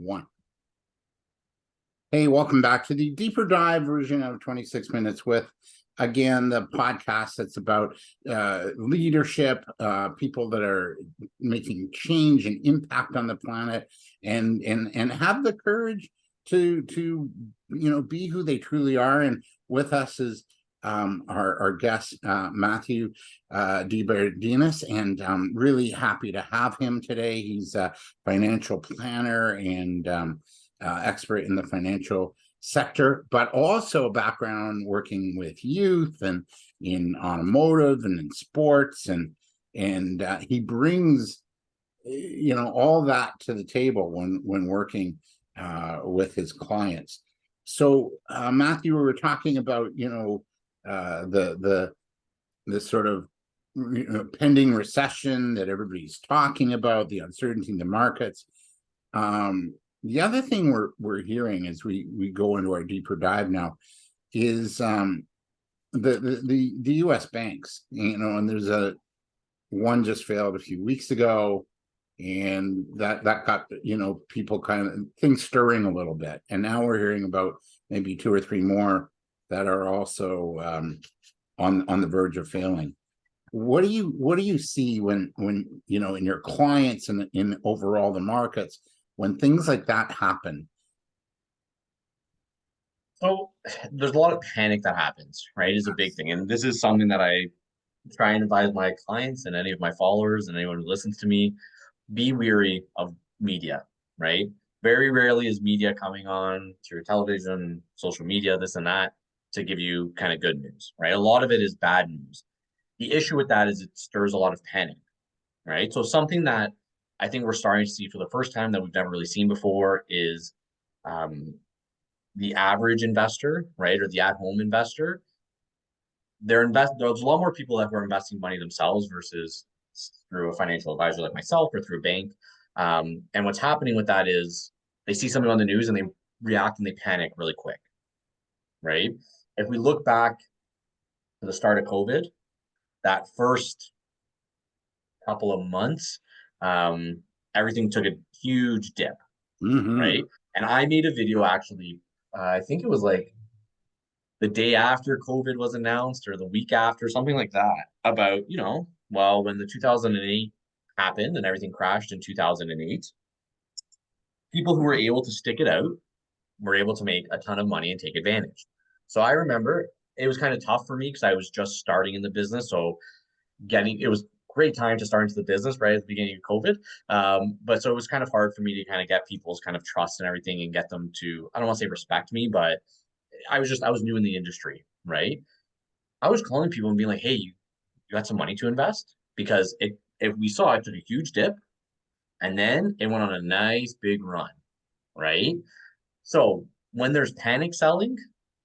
One. Hey, welcome back to the deeper dive version of 26 Minutes with, again, the podcast that's about leadership, people that are making change and impact on the planet, and have the courage to be who they truly are. And with us is our guest, Matthew De Berardinis, and I'm really happy to have him today. He's a financial planner and expert in the financial sector, but also a background working with youth and in automotive and in sports, and he brings all that to the table when working with his clients. So Matthew, we were talking about the sort of pending recession that everybody's talking about, the uncertainty in the markets. The other thing we're hearing as we go into our deeper dive now is the U.S. banks, and there's one just failed a few weeks ago, and that got people kind of things stirring a little bit, and now we're hearing about maybe two or three more that are also on the verge of failing. What do you see when in your clients and in overall the markets when things like that happen? So there's a lot of panic that happens, right? Is a big thing. And this is something that I try and advise my clients and any of my followers and anyone who listens to me, be weary of media, right? Very rarely is media coming on through television, social media, this and that, to give you kind of good news, right? A lot of it is bad news. The issue with that is it stirs a lot of panic, right? So something that I think we're starting to see for the first time that we've never really seen before is um, the average investor, right, or the at-home investor. There's a lot more people that are investing money themselves versus through a financial advisor like myself or through a bank. And what's happening with that is they see something on the news and they react and they panic really quick, right? If we look back to the start of COVID, that first couple of months, everything took a huge dip, right? And I made a video actually, I think it was like the day after COVID was announced or the week after, something like that, about, when the 2008 happened and everything crashed in 2008, people who were able to stick it out were able to make a ton of money and take advantage. So I remember it was kind of tough for me because I was just starting in the business. So it was great time to start into the business right at the beginning of COVID. But so it was kind of hard for me to kind of get people's kind of trust and everything and get them to, I don't want to say respect me, but I was new in the industry, right? I was calling people and being like, hey, you got some money to invest? Because if we saw it took a huge dip and then it went on a nice big run, right? So when there's panic selling,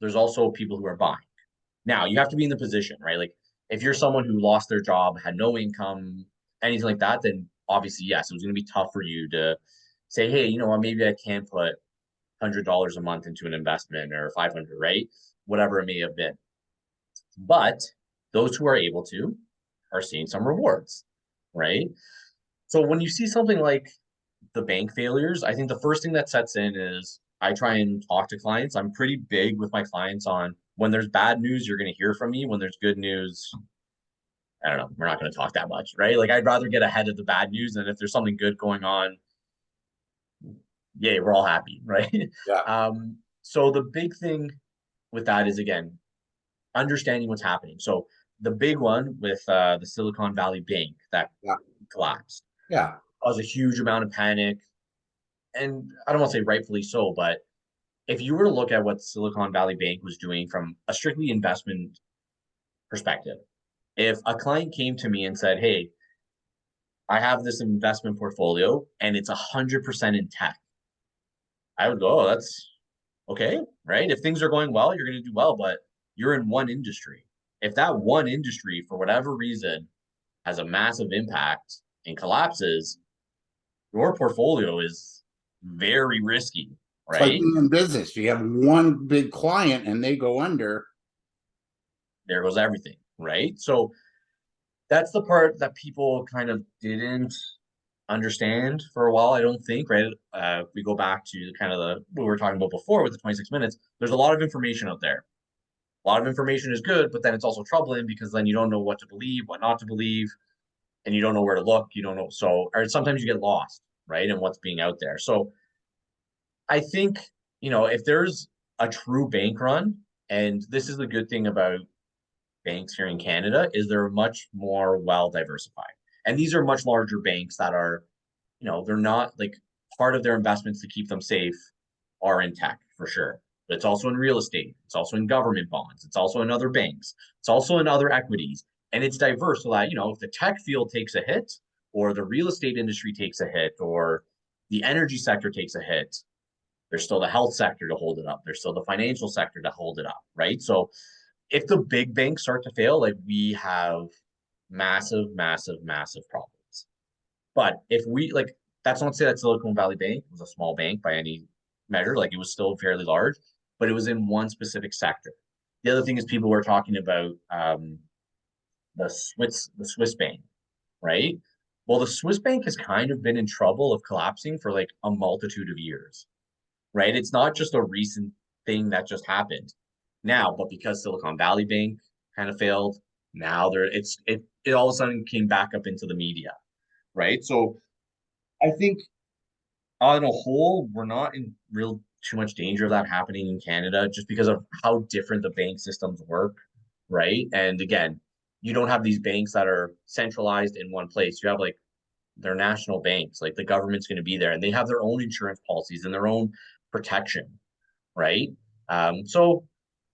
there's also people who are buying. Now you have to be in the position, right? Like if you're someone who lost their job, had no income, anything like that, then obviously, yes, it was going to be tough for you to say, hey, you know what, maybe I can put $100 a month into an investment or 500, right? Whatever it may have been. But those who are able to are seeing some rewards, right? So when you see something like the bank failures, I think the first thing that sets in is I try and talk to clients. I'm pretty big with my clients on when there's bad news, you're going to hear from me. When there's good news, I don't know, we're not going to talk that much, right? Like I'd rather get ahead of the bad news. And if there's something good going on, yay, we're all happy, right? Yeah. So the big thing with that is, again, understanding what's happening. So the big one with the Silicon Valley Bank that Yeah. collapsed Yeah. caused a huge amount of panic. And I don't want to say rightfully so, but if you were to look at what Silicon Valley Bank was doing from a strictly investment perspective, if a client came to me and said, hey, I have this investment portfolio and it's 100% in tech, I would go, oh, that's okay, right? If things are going well, you're going to do well, but you're in one industry. If that one industry, for whatever reason, has a massive impact and collapses, your portfolio is very risky, It's like right? being in business. You have one big client and they go under. There goes everything, right? So that's the part that people kind of didn't understand for a while, I don't think, right? We go back to kind of what we were talking about before with the 26 minutes. There's a lot of information out there. A lot of information is good, but then it's also troubling because then you don't know what to believe, what not to believe, and you don't know where to look. You don't know. So, or sometimes you get lost, right? In what's being out there. So I think, if there's a true bank run, and this is the good thing about banks here in Canada, is they're much more well diversified. And these are much larger banks that are, they're not like part of their investments to keep them safe are in tech for sure. But it's also in real estate. It's also in government bonds. It's also in other banks. It's also in other equities. And it's diverse so that, if the tech field takes a hit, or the real estate industry takes a hit, or the energy sector takes a hit, there's still the health sector to hold it up. There's still the financial sector to hold it up, right? So if the big banks start to fail, like we have massive, massive, massive problems. But if we like, that's not to say that Silicon Valley Bank was a small bank by any measure. Like it was still fairly large, but it was in one specific sector. The other thing is people were talking about the Swiss bank, right? Well, the Swiss bank has kind of been in trouble of collapsing for like a multitude of years, right? It's not just a recent thing that just happened now, but because Silicon Valley Bank kind of failed, now it all of a sudden came back up into the media, right? So I think on a whole, we're not in real too much danger of that happening in Canada just because of how different the bank systems work, right? And again, you don't have these banks that are centralized in one place. You have like their national banks, like the government's going to be there and they have their own insurance policies and their own protection, right? So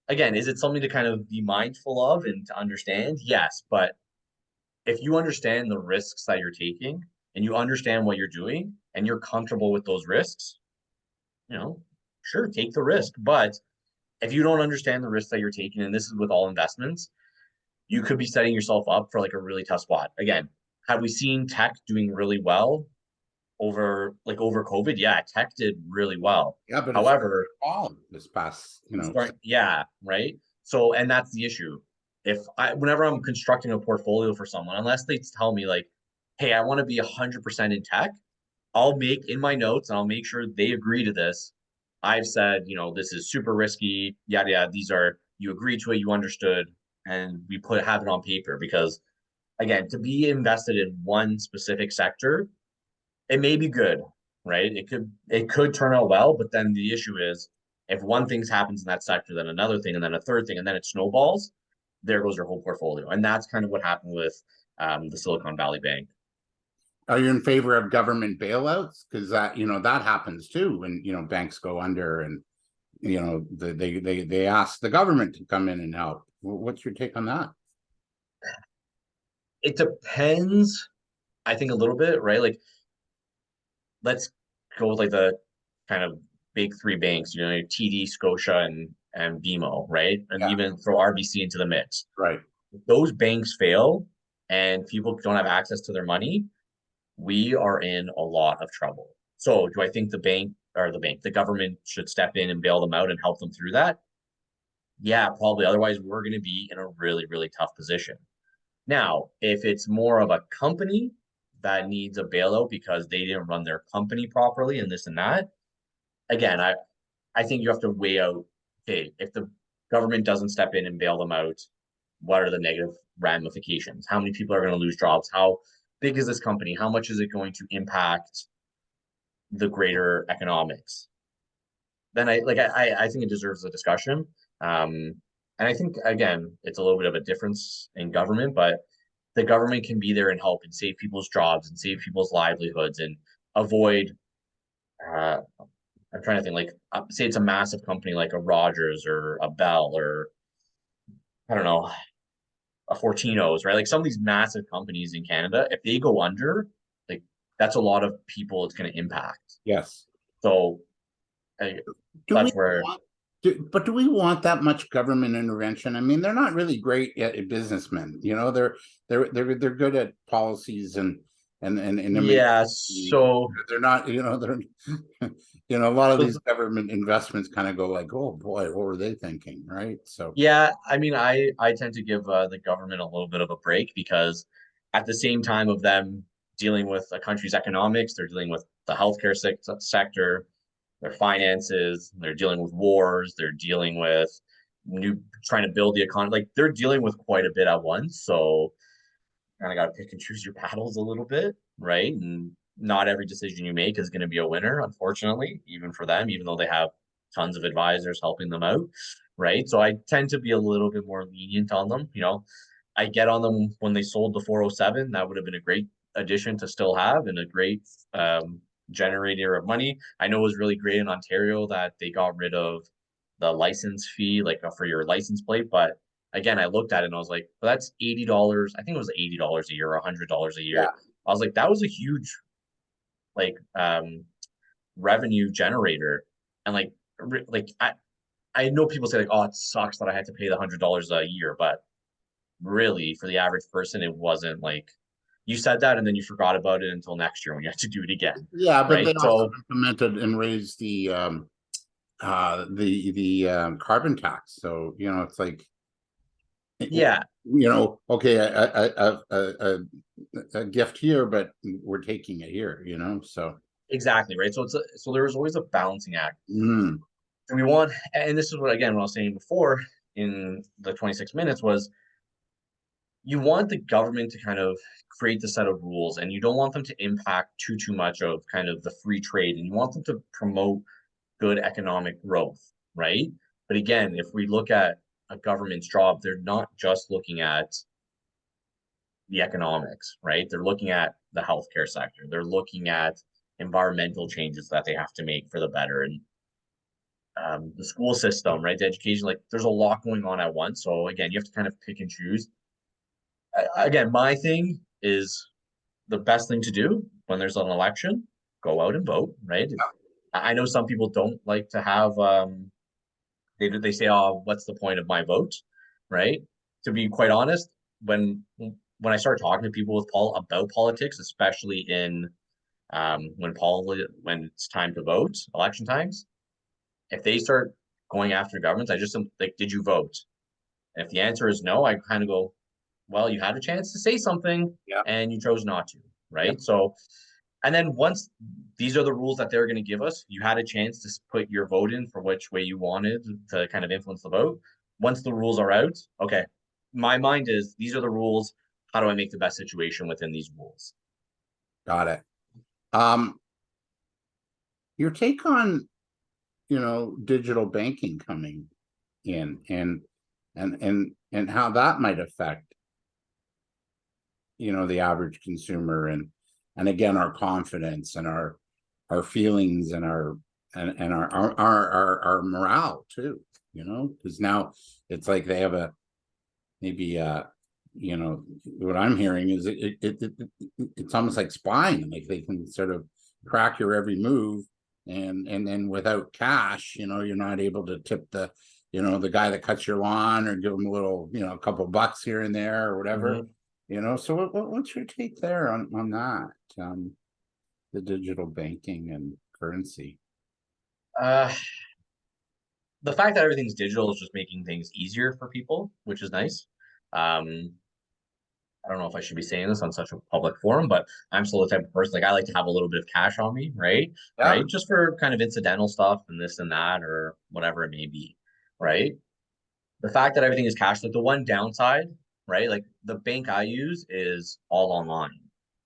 again, is it something to kind of be mindful of and to understand? Yes, but if you understand the risks that you're taking and you understand what you're doing and you're comfortable with those risks, sure, take the risk. But if you don't understand the risks that you're taking, and this is with all investments, you could be setting yourself up for like a really tough spot. Again, have we seen tech doing really well over COVID? Yeah, tech did really well. Yeah, but it's However, all this past, yeah, right. So, and that's the issue. Whenever I'm constructing a portfolio for someone, unless they tell me like, hey, I want to be 100% in tech, I'll make in my notes and I'll make sure they agree to this. I've said, this is super risky, yada yada. You agreed to it, you understood, and we have it on paper because again, to be invested in one specific sector, it may be good, right? It could turn out well, but then the issue is if one thing happens in that sector, then another thing, and then a third thing, and then it snowballs, there goes your whole portfolio. And that's kind of what happened with the Silicon Valley Bank. are you in favor of government bailouts? Because that happens too when banks go under and they ask the government to come in and help. What's your take on that? It depends, I think, a little bit, right? Like, let's go with like the kind of big three banks, TD, Scotia, and BMO, right? And Yeah. even throw RBC into the mix. Right. If those banks fail and people don't have access to their money, we are in a lot of trouble. So do I think the government should step in and bail them out and help them through that? Yeah, probably. Otherwise, we're going to be in a really, really tough position. Now, if it's more of a company that needs a bailout because they didn't run their company properly and this and that, again, I think you have to weigh out, okay, if the government doesn't step in and bail them out, what are the negative ramifications? How many people are going to lose jobs? How big is this company? How much is it going to impact the greater economics? Then I think it deserves a discussion. And I think again, it's a little bit of a difference in government, but the government can be there and help and save people's jobs and save people's livelihoods and avoid. I'm trying to think like say it's a massive company like a Rogers or a Bell or I don't know a Fortinos, right? Like some of these massive companies in Canada, if they go under, like that's a lot of people it's going to impact. Yes. So Do that's we where. do we want that much government intervention? I mean, they're not really great at businessmen. They're good at policies and Yeah, so they're not. They're a lot of so these government investments kind of go like, oh boy, what were they thinking, right? So yeah, I mean, I tend to give the government a little bit of a break because at the same time of them dealing with a country's economics, they're dealing with the healthcare sector, their finances, they're dealing with wars, they're dealing with trying to build the economy. Like they're dealing with quite a bit at once. So kind of got to pick and choose your battles a little bit, right? And not every decision you make is going to be a winner, unfortunately, even for them, even though they have tons of advisors helping them out, right? So I tend to be a little bit more lenient on them. I get on them when they sold the 407. That would have been a great addition to still have and a great generator of money. I know it was really great in Ontario that they got rid of the license fee, like for your license plate. But again, I looked at it and I was like, well, that's $80. I think it was $80 a year or $100 a year. Yeah. I was like, that was a huge like revenue generator. And I know people say like, oh, it sucks that I had to pay the $100 a year, but really for the average person, it wasn't like you said that and then you forgot about it until next year when you have to do it again. Yeah, but Right. they also So implemented and raised the carbon tax. So it's like, yeah, okay, a gift here, but we're taking it here. So exactly. Right. So there was always a balancing act. mm, And we want, and this is what again, what I was saying before in the 26 minutes was you want the government to kind of create the set of rules and you don't want them to impact too much of kind of the free trade and you want them to promote good economic growth, right? But again, if we look at a government's job, they're not just looking at the economics, right? They're looking at the healthcare sector. They're looking at environmental changes that they have to make for the better and the school system, right? The education, like there's a lot going on at once. So again, you have to kind of pick and choose. Again, my thing is the best thing to do when there's an election, go out and vote, right? I know some people don't like to have they say, oh, what's the point of my vote? Right? To be quite honest, when I start talking to people with Paul about politics, especially in when it's time to vote, election times, if they start going after governments, I just like, did you vote? And if the answer is no, I kind of go, well, you had a chance to say something yeah, and you chose not to, yeah, right? So, and then once these are the rules that they're going to give us, you had a chance to put your vote in for which way you wanted to kind of influence the vote. Once the rules are out, okay, my mind is these are the rules. How do I make the best situation within these rules? got it. Um, your take on digital banking coming in and how that might affect the average consumer and again our confidence and our feelings and our morale too, because now it's like they have a maybe what I'm hearing is it's almost like spying, like they can sort of track your every move and then without cash, you're not able to tip the guy that cuts your lawn or give him a little, a couple bucks here and there or whatever. So what's your take there on that? The digital banking and currency. Uh, the fact that everything's digital is just making things easier for people, which is nice. Um, I don't know if I should be saying this on such a public forum, but I'm still the type of person like I like to have a little bit of cash on me, right? Yeah. Right? Just for kind of incidental stuff and this and that or whatever it may be, right? The fact that everything is cash, like the one downside, right? Like the bank I use is all online,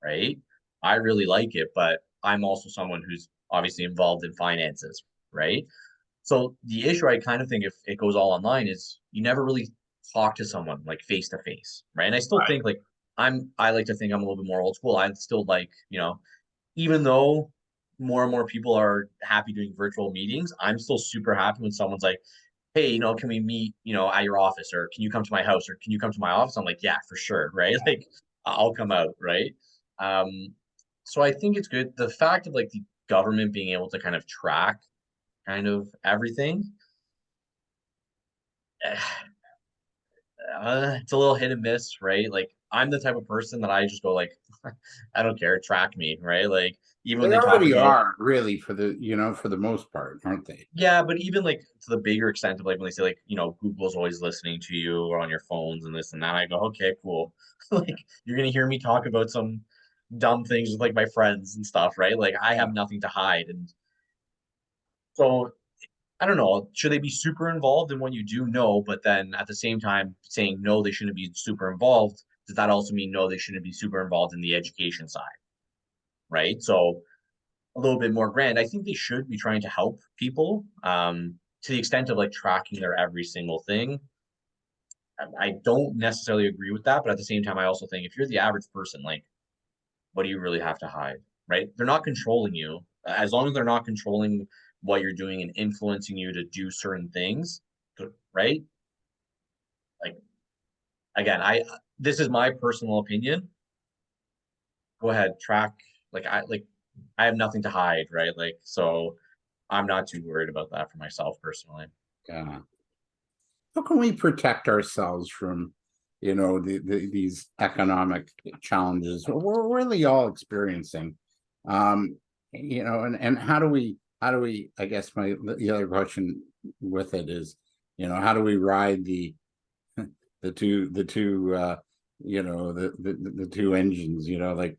right? I really like it, but I'm also someone who's obviously involved in finances, right? So the issue I kind of think if it goes all online is you never really talk to someone like face to face, right? And I still Right. think like I like to think I'm a little bit more old school. I still like, even though more and more people are happy doing virtual meetings, I'm still super happy when someone's like, hey, can we meet, at your office or can you come to my house or can you come to my office? I'm like, yeah, for sure, right? Like I'll come out, right? Um, so I think it's good. The fact of like the government being able to kind of track kind of everything, it's a little hit and miss, right? Like I'm the type of person that I just go like, I don't care, track me, right? Like even when They they talk already about, are really for the most part, aren't they? yeah, but even like to the bigger extent of like when they say like, Google's always listening to you or on your phones and this and that, I go, okay, cool. Like you're gonna hear me talk about some dumb things with like my friends and stuff, right? Like I Yeah. have nothing to hide. And so I don't know, should they be super involved in what you do? No, but then at the same time saying no, they shouldn't be super involved. Does that also mean no, they shouldn't be super involved in the education side, right? So a little bit more grand. I think they should be trying to help people to the extent of like tracking their every single thing. I don't necessarily agree with that, but at the same time, I also think if you're the average person, like, what do you really have to hide, right? They're not controlling you. As long as they're not controlling what you're doing and influencing you to do certain things, right? Like, again, this is my personal opinion. Go ahead, track. I have nothing to hide, right? Like, so I'm not too worried about that for myself personally. Yeah. How can we protect ourselves from, these economic challenges we're really all experiencing? Um, and how do we, I guess the other question with it is, how do we ride the two the two engines, like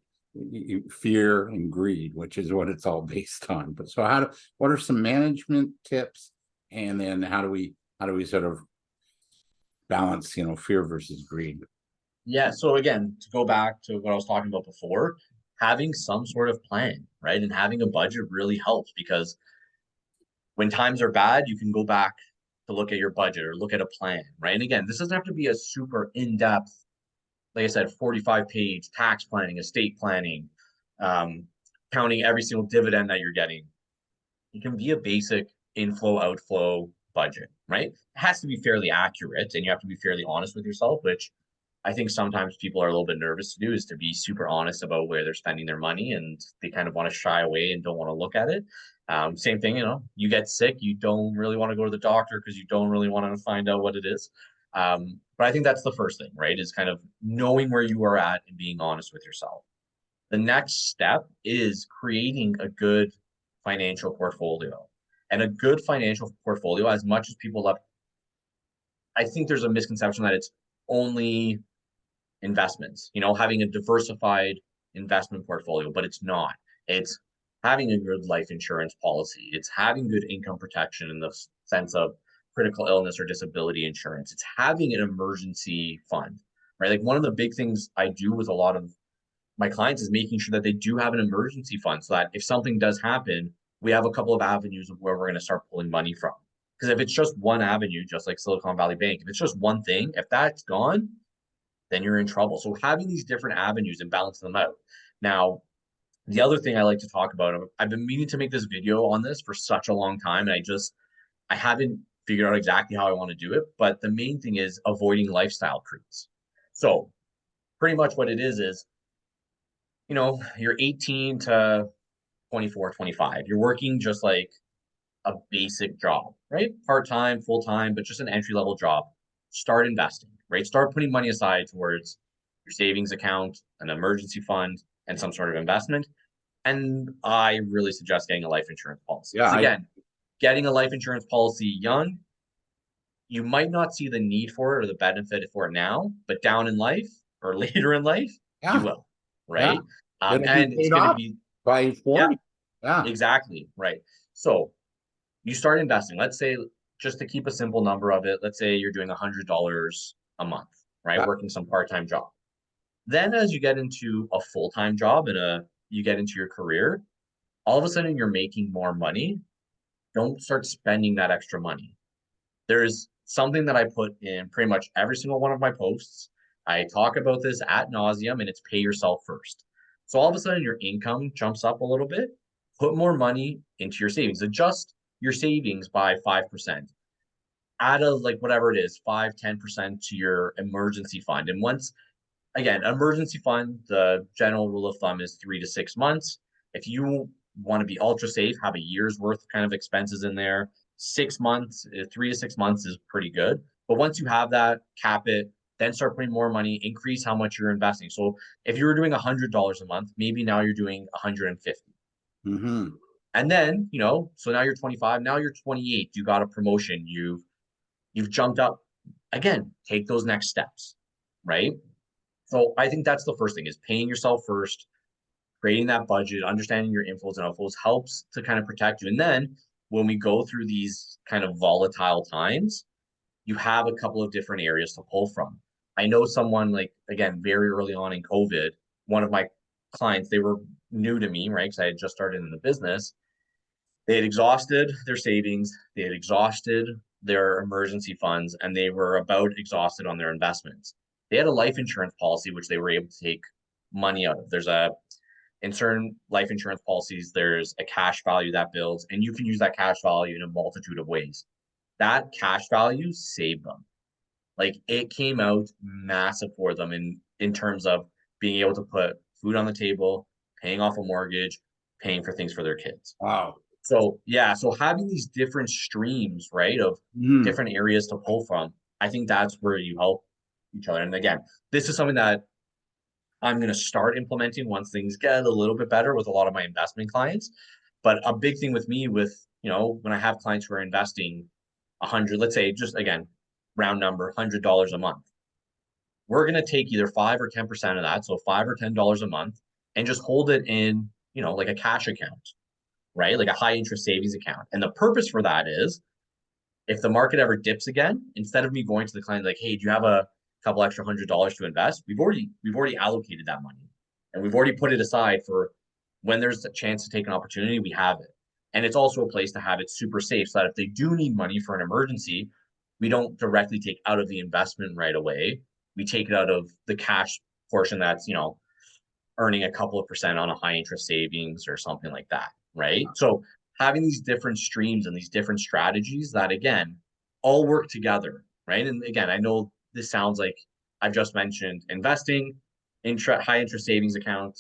fear and greed, which is what it's all based on. But so what are some management tips, and then how do we sort of balance, fear versus greed? Yeah. So again, to go back to what I was talking about before, having some sort of plan, right? And having a budget really helps because when times are bad, you can go back to look at your budget or look at a plan, right? And again, this doesn't have to be a super in-depth, like I said, 45-page tax planning, estate planning, um, counting every single dividend that you're getting. It can be a basic inflow outflow budget, right? It has to be fairly accurate and you have to be fairly honest with yourself, which I think sometimes people are a little bit nervous to do is to be super honest about where they're spending their money and they kind of want to shy away and don't want to look at it. Same thing, you get sick, you don't really want to go to the doctor because you don't really want to find out what it is. But I think that's the first thing, right? Is kind of knowing where you are at and being honest with yourself. The next step is creating a good financial portfolio. And a good financial portfolio, as much as people love, I think there's a misconception that it's only investments, having a diversified investment portfolio, but it's not. It's having a good life insurance policy. It's having good income protection in the sense of critical illness or disability insurance. It's having an emergency fund, right? Like one of the big things I do with a lot of my clients is making sure that they do have an emergency fund so that if something does happen, we have a couple of avenues of where we're going to start pulling money from. Because if it's just one avenue, just like Silicon Valley Bank, if it's just one thing, if that's gone, then you're in trouble. So having these different avenues and balancing them out. Now, the other thing I like to talk about, I've been meaning to make this video on this for such a long time, and I haven't figured out exactly how I want to do it. But the main thing is avoiding lifestyle creeps. So pretty much what it is, you're 18 to 24, 25. You're working just like a basic job, right? Part-time, full-time, but just an entry-level job. Start investing, right? Start putting money aside towards your savings account, an emergency fund, and some sort of investment. And I really suggest getting a life insurance policy. Yeah, Because again, getting a life insurance policy young, you might not see the need for it or the benefit for it now, but down in life or later in life, you yeah, will, yeah. right? It'll be And it's paid going to off be, by yeah, 40. Yeah, exactly, right. So you start investing. Let's say, just to keep a simple number of it, let's say you're doing $100 a month, right? yeah, Working some part-time job. Then as you get into a full-time job and you get into your career, all of a sudden you're making more money. Don't start spending that extra money. There's something that I put in pretty much every single one of my posts. I talk about this ad nauseum, and it's pay yourself first. So all of a sudden your income jumps up a little bit. Put more money into your savings. Adjust your savings by 5%. Add a like whatever it is, 5, 10% to your emergency fund. And once again, emergency fund, the general rule of thumb is 3 to 6 months. If you want to be ultra safe, have a year's worth kind of expenses in there. 6 months, 3 to 6 months is pretty good. But once you have that, cap it, then start putting more money, increase how much you're investing. So if you were doing $100 a month, maybe now you're doing 150. mm-hmm. And then, so now you're 25, now you're 28, you got a promotion, you've jumped up. Again, take those next steps, right? So I think that's the first thing is paying yourself first, creating that budget, understanding your inflows and outflows helps to kind of protect you. And then when we go through these kind of volatile times, you have a couple of different areas to pull from. I know someone like, again, very early on in COVID, one of my clients, they were new to me, right? Because I had just started in the business. They had exhausted their savings, they had exhausted their emergency funds, and they were about exhausted on their investments. They had a life insurance policy, which they were able to take money out of. In certain life insurance policies, there's a cash value that builds, and you can use that cash value in a multitude of ways. That cash value saved them. Like it came out massive for them in terms of being able to put food on the table, paying off a mortgage, paying for things for their kids. Wow. So yeah, so having these different streams, right, of different areas to pull from, I think that's where you help each other. And again, this is something that I'm going to start implementing once things get a little bit better with a lot of my investment clients. But a big thing with me when I have clients who are investing 100, let's say just again, round number, $100 a month, we're going to take either 5 or 10% of that. So $5 or $10 a month and just hold it in, like a cash account, right? Like a high interest savings account. And the purpose for that is if the market ever dips again, instead of me going to the client like, hey, do you have a couple extra $100 to invest? We've already allocated that money and we've already put it aside for when there's a chance to take an opportunity, we have it. And it's also a place to have it super safe so that if they do need money for an emergency, we don't directly take out of the investment right away. We take it out of the cash portion that's, earning a couple of percent on a high interest savings or something like that, right? So having these different streams and these different strategies that, again, all work together, right? And again, I know this sounds like I've just mentioned investing, high interest savings account,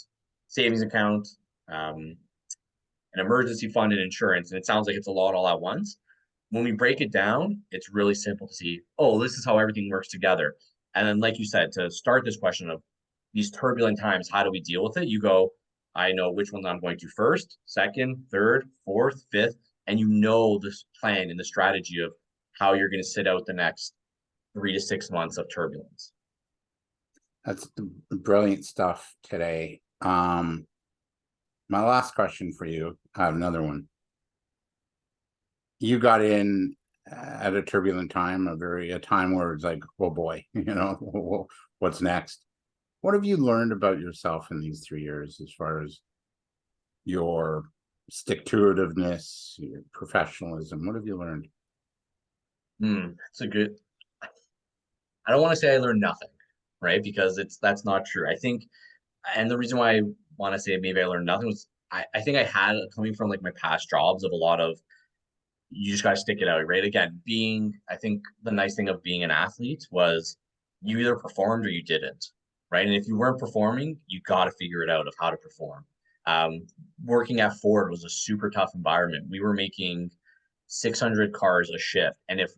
an emergency fund, and insurance. And it sounds like it's a lot all at once. When we break it down, it's really simple to see, oh, this is how everything works together. And then, like you said, to start this question of these turbulent times, how do we deal with it? You go, I know which ones I'm going to first, second, third, fourth, fifth, and you know this plan and the strategy of how you're going to sit out the next 3 to 6 months of turbulence. That's brilliant stuff today. My last question for you, I have another one. You got in at a turbulent time, a time where it's like, oh boy, what's next? What have you learned about yourself in these 3 years as far as your stick-to-itiveness, your professionalism? What have you learned? It's a good. I don't want to say I learned nothing, right? Because that's not true. I think, and the reason why I want to say maybe I learned nothing was I think I had coming from like my past jobs of a lot of you just got to stick it out, right? Again, I think the nice thing of being an athlete was you either performed or you didn't, right? And if you weren't performing, you got to figure it out of how to perform. Working at Ford was a super tough environment. We were making 600 cars a shift. And if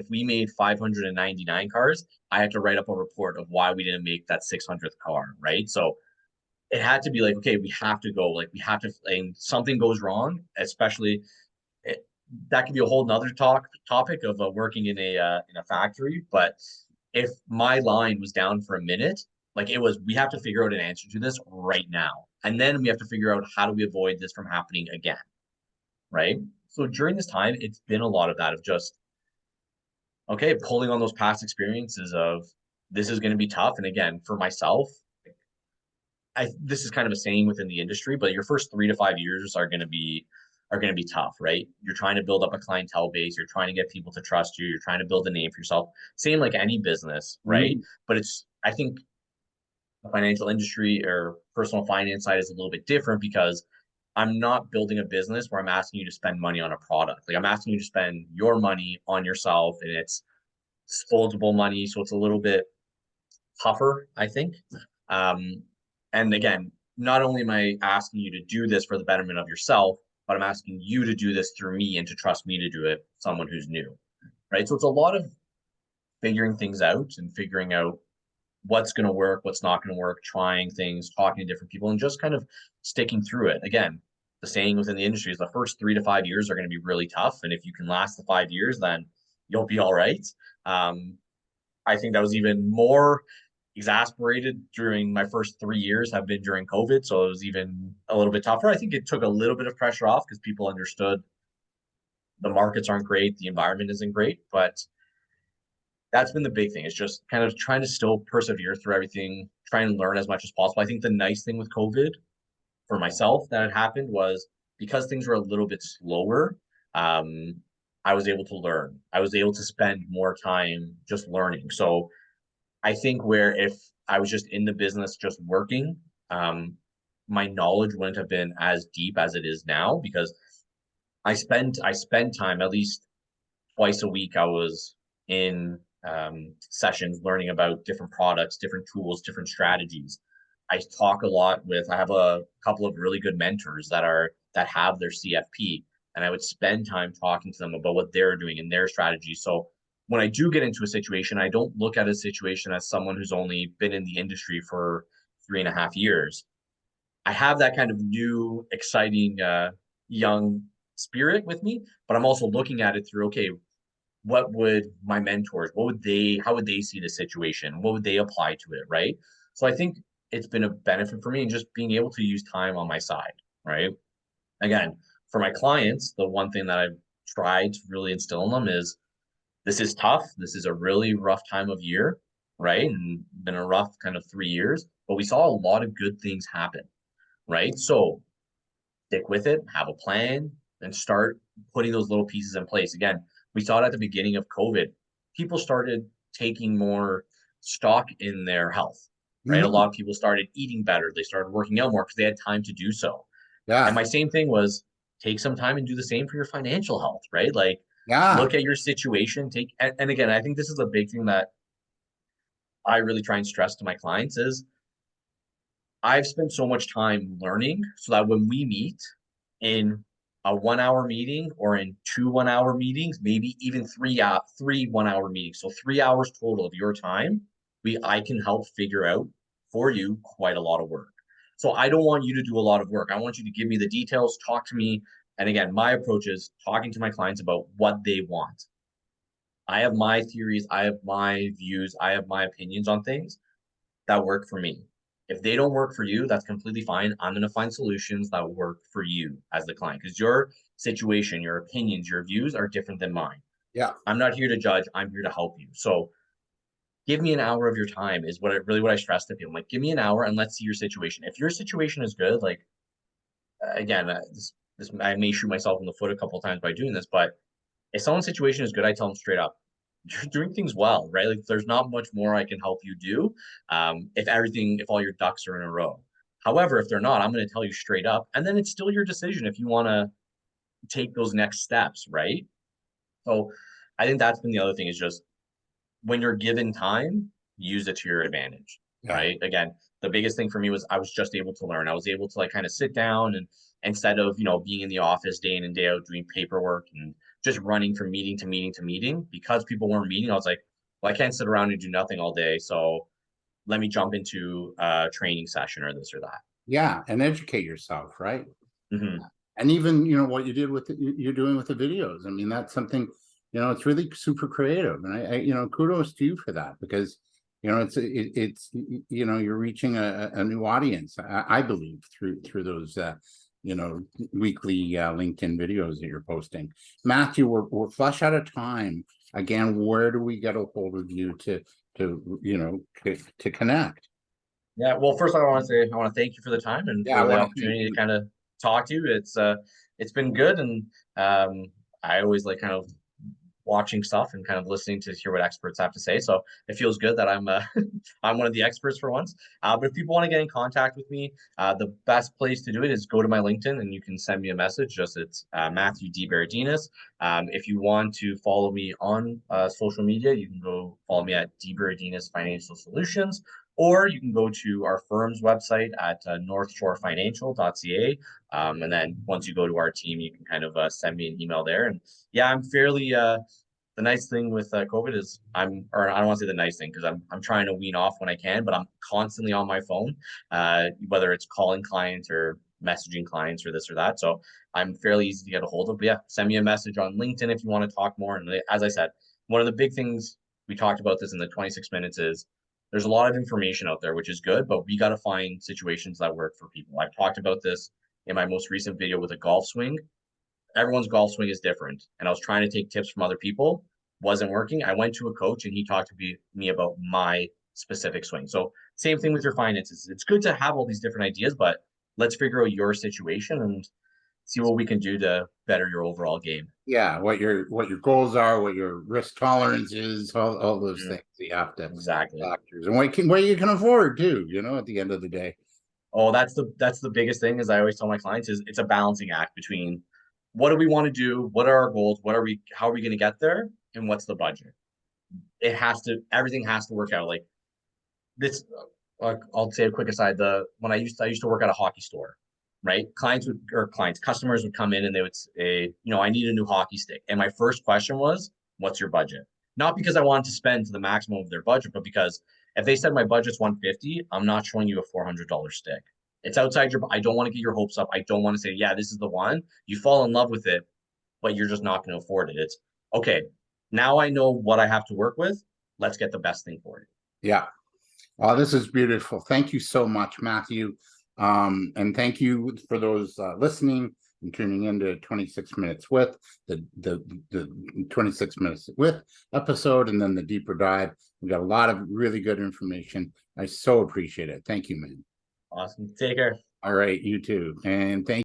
we made 599 cars, I had to write up a report of why we didn't make that 600th car, right? So it had to be like, okay, we have to go, like we have to, and something goes wrong, especially that could be a whole nother topic of working in a factory. But if my line was down for a minute, like we have to figure out an answer to this right now. And then we have to figure out how do we avoid this from happening again, right? So during this time, it's been a lot of that of just, okay, pulling on those past experiences of this is going to be tough. And again, for myself, this is kind of a saying within the industry, but your first 3 to 5 years are going to be tough, right? You're trying to build up a clientele base. You're trying to get people to trust you. You're trying to build a name for yourself. Same like any business, right? But I think the financial industry or personal finance side is a little bit different because I'm not building a business where I'm asking you to spend money on a product. Like I'm asking you to spend your money on yourself, and it's disposable money. So it's a little bit tougher, I think. And again, not only am I asking you to do this for the betterment of yourself, but I'm asking you to do this through me and to trust me to do it, someone who's new, right? So it's a lot of figuring things out and figuring out what's going to work, what's not going to work, trying things, talking to different people, and just kind of sticking through it. Again, the saying within the industry is the first 3 to 5 years are going to be really tough. And if you can last the 5 years, then you'll be all right. I think that was even more exasperated during my first 3 years have been during COVID. So it was even a little bit tougher. I think it took a little bit of pressure off because people understood the markets aren't great, the environment isn't great, but that's been the big thing. It's just kind of trying to still persevere through everything, try and learn as much as possible. I think the nice thing with COVID for myself that had happened was because things were a little bit slower, um, I was able to learn. I was able to spend more time just learning. So I think where if I was just in the business just working, my knowledge wouldn't have been as deep as it is now because I spend time at least twice a week. I was in sessions learning about different products, different tools, different strategies. I talk a lot with. I have a couple of really good mentors that have their CFP, and I would spend time talking to them about what they're doing and their strategies. So when I do get into a situation, I don't look at a situation as someone who's only been in the industry for 3.5 years. I have that kind of new, exciting, young spirit with me, but I'm also looking at it through, okay, what would my mentors, how would they see the situation? What would they apply to it, right? So I think it's been a benefit for me and just being able to use time on my side, right? Again, for my clients, the one thing that I've tried to really instill in them is this is tough. This is a really rough time of year, right? And been a rough kind of 3 years, but we saw a lot of good things happen, right? So stick with it, have a plan, and start putting those little pieces in place. Again, we saw it at the beginning of COVID. People started taking more stock in their health, right? A Mhm. lot of people started eating better. They started working out more because they had time to do so. And Yeah, my same thing was take some time and do the same for your financial health, right? Like yeah. look at your situation, and again, I think this is a big thing that I really try and stress to my clients is I've spent so much time learning so that when we meet in a 1 hour meeting or in two 1 hour meetings, maybe even three 1 hour meetings. So 3 hours total of your time, I can help figure out for you quite a lot of work. So I don't want you to do a lot of work. I want you to give me the details, talk to me. And again, my approach is talking to my clients about what they want. I have my theories, I have my views, I have my opinions on things that work for me. If they don't work for you, that's completely fine. I'm going to find solutions that work for you as the client because your situation, your opinions, your views are different than mine. Yeah. I'm not here to judge. I'm here to help you. So give me an hour of your time is what I stress to people. I'm like, give me an hour and let's see your situation. If your situation is good, like again, this I may shoot myself in the foot a couple of times by doing this, but if someone's situation is good, I tell them straight up, you're doing things well, right? Like there's not much more I can help you do. If all your ducks are in a row. However, if they're not, I'm going to tell you straight up, and then it's still your decision if you want to take those next steps, right? So I think that's been the other thing is just when you're given time, use it to your advantage, Yeah. right? Again, the biggest thing for me was I was just able to learn. I was able to like kind of sit down and instead of, being in the office day in and day out doing paperwork and just running from meeting to meeting to meeting because people weren't meeting, I was like, well, I can't sit around and do nothing all day. So let me jump into a training session or this or that. Yeah, and educate yourself, right? Hmm. And even what you did with you're doing with the videos. I mean, that's something, it's really super creative, and kudos to you for that because you're reaching a new audience. I believe through those you know weekly LinkedIn videos that you're posting. Matthew, we're flush out of time. Again, where do we get a hold of you to connect? Yeah, well, first I want to say I want to thank you for the time and Yeah, I for the want to thank opportunity to you. kind of talk to you. It's been good, and I always like kind of watching stuff and kind of listening to hear what experts have to say. So it feels good that I'm I'm one of the experts for once. But if people want to get in contact with me, the best place to do it is go to my LinkedIn and you can send me a message. Just it's Matthew De Berardinis. If you want to follow me on social media, you can go follow me at De Berardinis Financial Solutions. Or you can go to our firm's website at northshorefinancial.ca. And then once you go to our team, you can kind of send me an email there. And yeah, I'm fairly the nice thing with COVID is or I don't want to say the nice thing because I'm trying to wean off when I can, but I'm constantly on my phone, whether it's calling clients or messaging clients or this or that. So I'm fairly easy to get a hold of. But yeah, send me a message on LinkedIn if you want to talk more. And as I said, one of the big things we talked about this in the 26 minutes is there's a lot of information out there, which is good, but we got to find situations that work for people. I've talked about this in my most recent video with a golf swing. Everyone's golf swing is different. And I was trying to take tips from other people, wasn't working. I went to a coach and he talked to me about my specific swing. So same thing with your finances. It's good to have all these different ideas, but let's figure out your situation and see what we can do to better your overall game. Yeah, what your goals are, what your risk tolerance is, all those things you have to Exactly. factors, and what you can afford too, at the end of the day. Oh, that's the biggest thing, is I always tell my clients, is it's a balancing act between what do we want to do, what are our goals, how are we going to get there, and what's the budget. Everything has to work out. Like this, I'll say a quick aside. When I used to work at a hockey store, right? Customers would come in and they would say, I need a new hockey stick. And my first question was, what's your budget? Not because I wanted to spend to the maximum of their budget, but because if they said my budget's 150, I'm not showing you a $400 stick. It's outside I don't want to get your hopes up. I don't want to say, yeah, this is the one. You fall in love with it, but you're just not going to afford it. It's okay. Now I know what I have to work with. Let's get the best thing for you. Yeah. Oh, this is beautiful. Thank you so much, Matthew. And thank you for those listening and tuning into 26 Minutes with the 26 Minutes with episode, and then the deeper dive. We got a lot of really good information. I so appreciate it. Thank you, man. Awesome. Take care. All right, you too. And thank you.